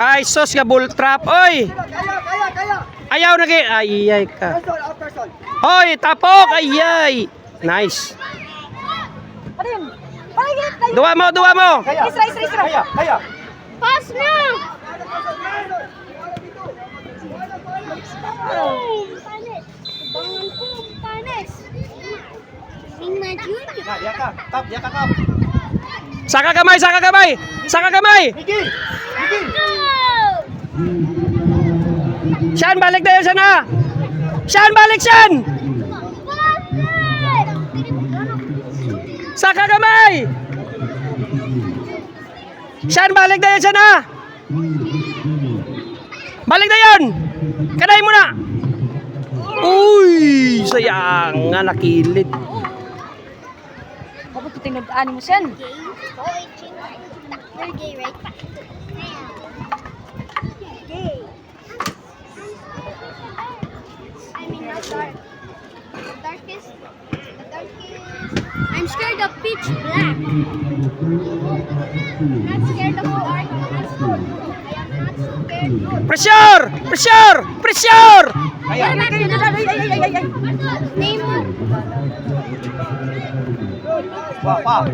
Ay, sos nga bull trap. Oy! Ayaw na kay... Ayay ka. Hoy, tapok! Ayay! Nice. Dua mo, dua mo! Kaya. Pass na! Panis. Ya ka, kap. Saka kamay, saka kamay! Saka kamay! Migi. Shan, balik na yun sana! Shan, balik Shan! Saka kamay! Shan, balik na yun sana! Balik na yun! Kanay mo na! Uy! Sayang nga, nakilid. Kapag tinag-ani mo siyan. You're gay, right? Gay. I mean, not dark. The darkest. I'm scared of pitch black. Not scared of dark. That's good. I am not scared. Pressure! Pressure! Pressure! Kaya. Name mo. Pa.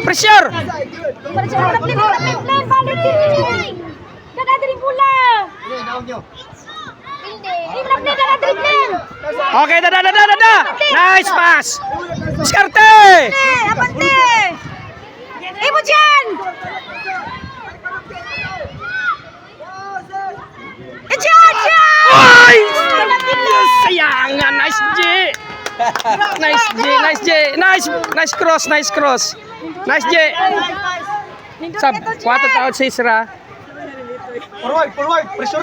Pressure! Balik siya. Balik din. Balik din. Dadadaling pula. Hindi, naon nyo. Hindi. Balik din. Dadadaling din. Okay, da! Nice pass! Diskarte! Abante. Ibo dyan. Dyan! Ay! Sayangan! Nice G! Nice G! Nice G! Nice cross! Nice cross! Nice G! Sab, 4 taon si Isra. Forward. Pressure.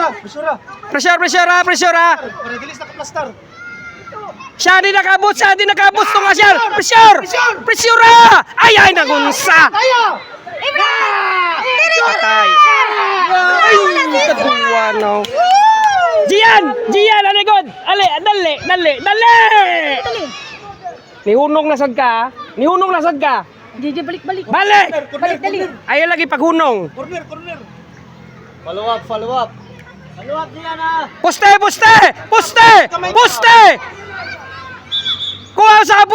Pressure! Para gilis na ka-plaster. Siya di nakabot! Ito nga siya! Pressure! Ay! Nagunsa! Kaya. Patay! Ay! Kadua no! Gian! Aligod! Dali! Nihunong nasag ka! Jadi balik. Balik! Balik dali. Ayaw lagi paghunong! Corner. Follow up. Follow up niya na. Poste! Kuha sa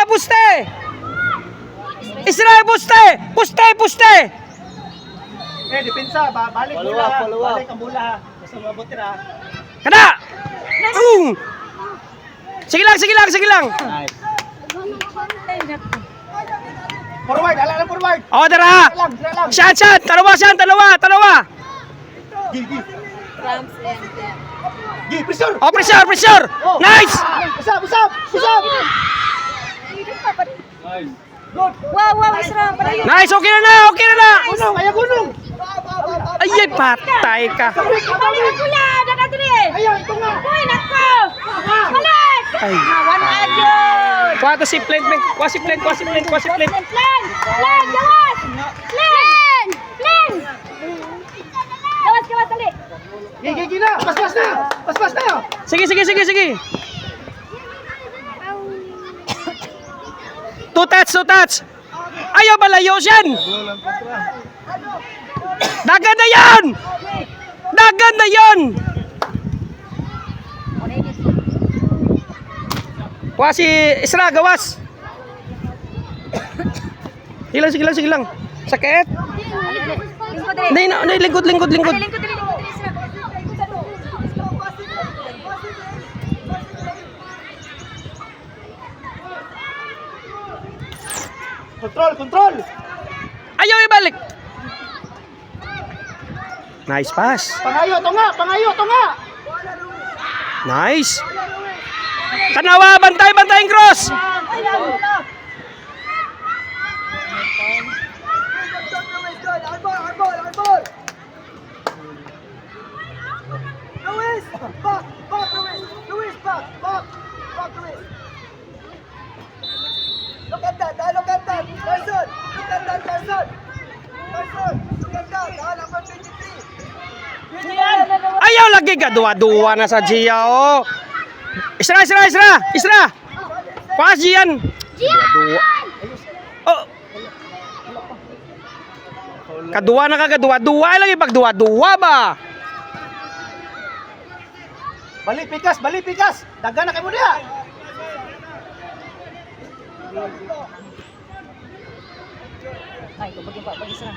poste! Israel, poste! Depensa. Balik mula. Balik ang mula. Basta mabuti na. Kada! Sige lang! Nice. Forward. Ala forward. O, tara! Lang. Shan! Talawa! Gi, pressure. O, pressure! Nice! Usap. Nice. Good. Wow, Isra. Nice! Okay na! Gunong. Ay, patay ka! Balik pula. Dadadaling. Ayaw, ito nga. Uy, nako. Balik. Ay. One agyon. Kuha to si Plen. Plan, gawas! Plan! Gawas, dali! Gi na. Pas na. Sige! Two touch! Ayaw balayo siyan! Dagan na yan! Kuha si Isra, gawas! Sige lang. Sakit? Hindi, lingkod. Control. Ayaw ibalik! Nice pass. Pangayo, to nga. Nice. Tanawa, bantay yung cross. Look at that. Person. Look at that person. Halaman 23. Ayaw lagi ka. Dua-dua na sa Gia, oh. Isra. Pas Gian. Dua. Oh. Kadua na kagadua. Dua lagi pagdua. Dua ba? Bali pikas. Dagan na kay mo diha. Ay, bagi pa bagi sa.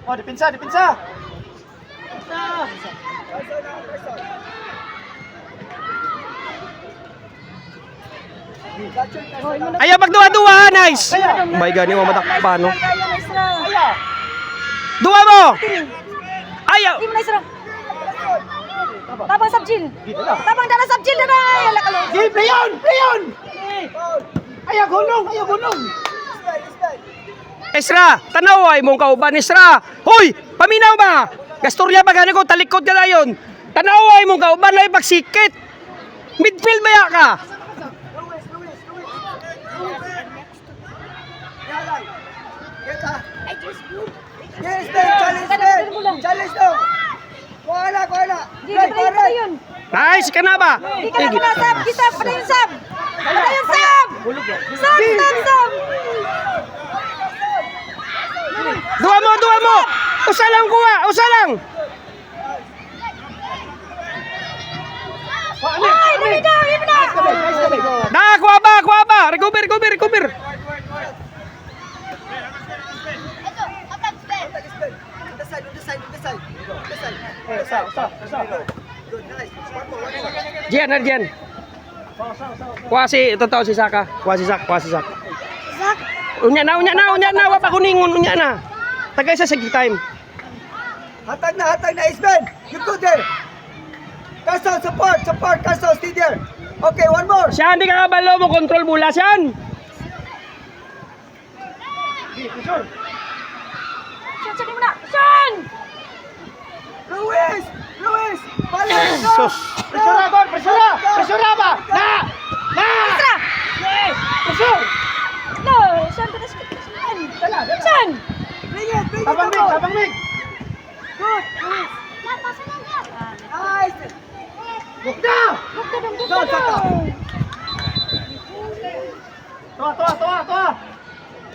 Oh, dipinsa. Ayaw pagdua-dua. Nice. May gani mo matakpan no. Dua mo. Ayaw. Di mo na isra. Tabang sabjil. Tabang dala sabjil na. Ala kalo. Di playon. Ayaw gunong. Esra, tanaw ay mong kauban Esra. Hoy, paminaw ba? Gastorya pa gani ko talikod ka dayon. Tanaw ay mong kauban lay pagsikit. Midfield ba ya ka? Yes, challenge daw. Kuala. Di ka na yun. Nice ka na ba? Di ka na sab. Kita padayon sab. Padayon sab. Sab. Dua mo. Usa lang kuha, usa lang. Ay, dali na. Da, kuha ba. Recover. Diyan. Kuha si Saka. Kuha si Sak. Unya na. Wa pa kuningon, unya na. Tagay sa sige time. Hatag na, Isben. You go there. Castle, support. Castle, stay there. Okay, one more. Siya, hindi ka kabalo mo. Control bola siyan. Siyan mo na. Siyan. Luis. Balik. Sus. Pressure ba? Na. Isra. Pressure. No, siyan ka na siyan. Siyan. Bring it. Tabang mig. Good, Luis. Nice. Look down. Go, Saka. Toa.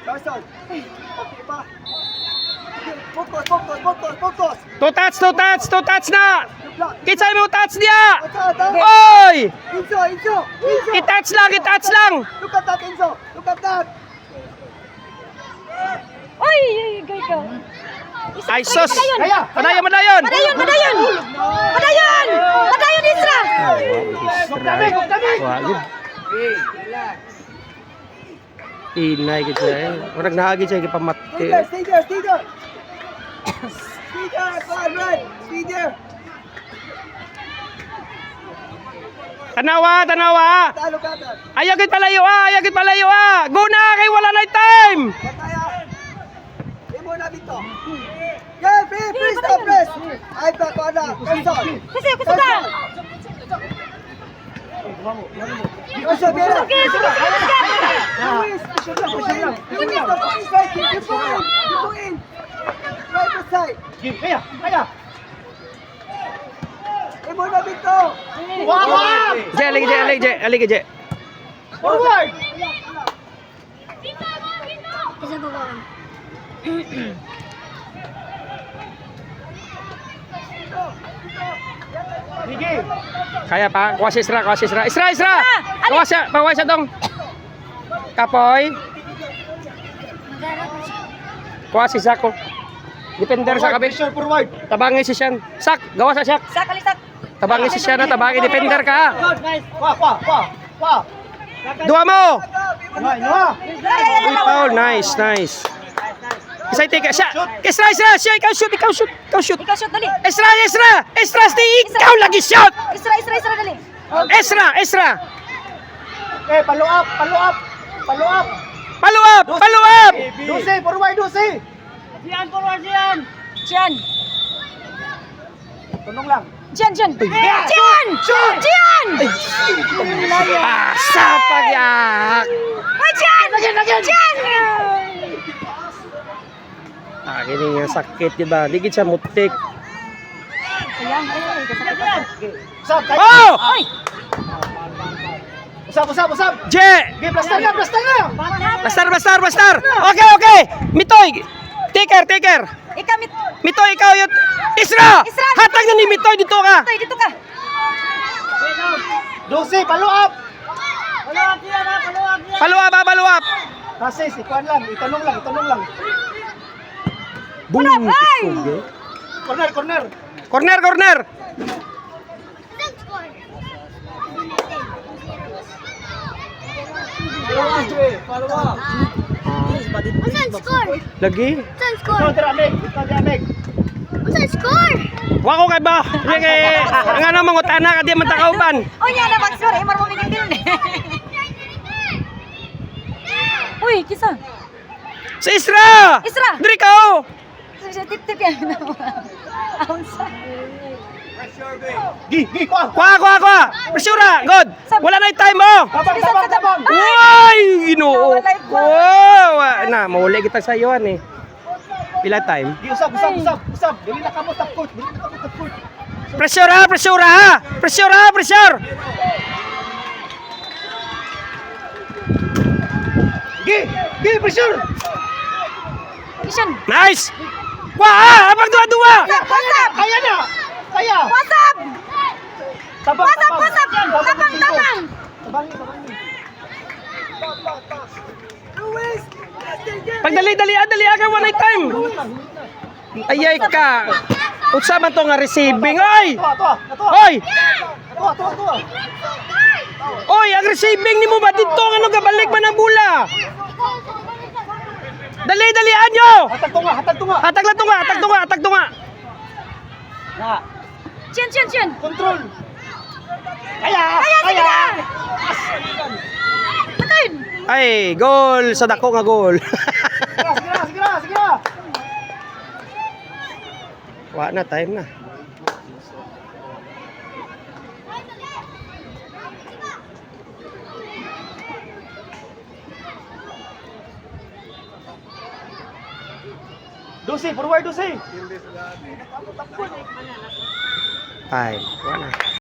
Castle. Okay pa. Focus. Two touch na. Kitsa mo touch dia. Watch out. Oy! Enzo. I-touch lang. Look at that, Enzo. Look at that. Oy, gay ka. Ay, sus. Kaya. Madayon. Padayon, Isra. Wagid. Inay gid siya. Murag naagid siya gipamati. Stay there. Go on, right. Stay there. Tanawa. Look at that. Ayaw gid palayo. Go na kay wala na time. Bataya. Imo na dito. Yeah, press. Ay, Ana. Castle. Kasi ako suka. Castle, get up. Okay, sige. Luis, keep going. Right to side. Kaya. Imo na dito. Aligi je. Forward. Kaya pa, kuha si Isra. Isra. Kuha siya dong. Kapoy. Kuha si Sako. Defender sa kabit. Forward. Tabangi si Sian. Sak, gawa sa Sak. Sakalisak. Tabangi si Sian na tabangi defender ka. Kwa. Dua mo. Noah. Uy, foul. Nice. Isa tika siya. Isra. Ikaw shoot. Ikaw shoot dali. Isra, stay. Ikaw lagi shoot. Isra dali. Isra. Follow up. Follow up. Dusi, forward. Jan. Tunong lang. Jan. Asa pagyak. Ay, Jan. Kini nga sakit di ba? Di gid siya mutik. Usap. Oh! Oy. Usap. Je! Plaster na. Bastar. Okay. Mitoy. Taker, taker. Ikamit. Mitoy, ikaw yun. Isra! Isra! Hatag na ni Mitoy, dito ka. Dito ka. Lucy, follow up. Paluap, follow up. Kasi, ikuan lang. Itanong lang. Boom. Ay! Corner. Corner, corner. Follow up. Unsan score? Lagi. Unsan score? Ikaw, Unsan score? Wako kay ba? Kay ang ano mangutana ka di man takauban. O niya na mag-score. Imar mo binigyan. Uy, kisa. Sa Isra. Isra! Diri ka oh. Tip-tip yan. Aunsa. Gi, kuha. Kwa. Presura, good. Wala na yung time mo. Tabang. Uy, Ginoo. Wow, na mauli kita sa iyo eh. Pila time? Gi, usap. Dili na kamo top court. Presura. Gi, pressure. Mission. Nice. Wah, abang dua-dua. Wasap! Kaya na. Wasap! Tabang. Wasap! Tabang! Pagdali aga one time. Ayay ka. Unsa man to nga receiving oy. Tuwa. Oy, Tuwa. oy, ang receiving nimo ba dito nga no gabalik man ang bola. Dali-dalian nyo. Hatag tunga. Hatag tunga. Na. Chin. Control. Kaya. Sige na! Patayin! Ay, goal sa dako nga goal. Sige na. Wa na time na. Dusi, forward Dusi. Time. Wa na.